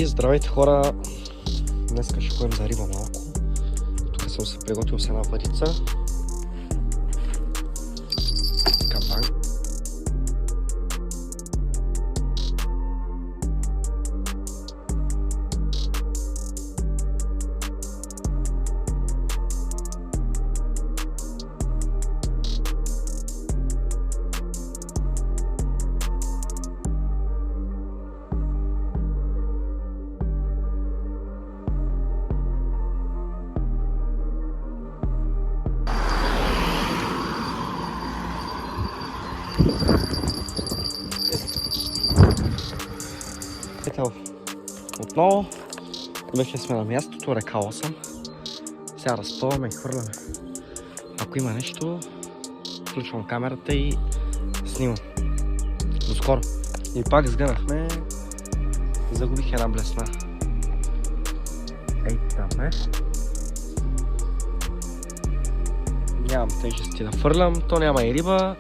И здравейте хора, днес ще ходим за риба малко. Тук съм се приготвил с една въдица. Кабан. Отново вече сме на мястото, река 8. Сега разпъваме и хвърляме. Ако има нещо, включвам камерата и снимам. До скоро. И пак сгънахме. Загубих една блесна. Ей там е. Нямам тежести да фърлям, то няма и риба.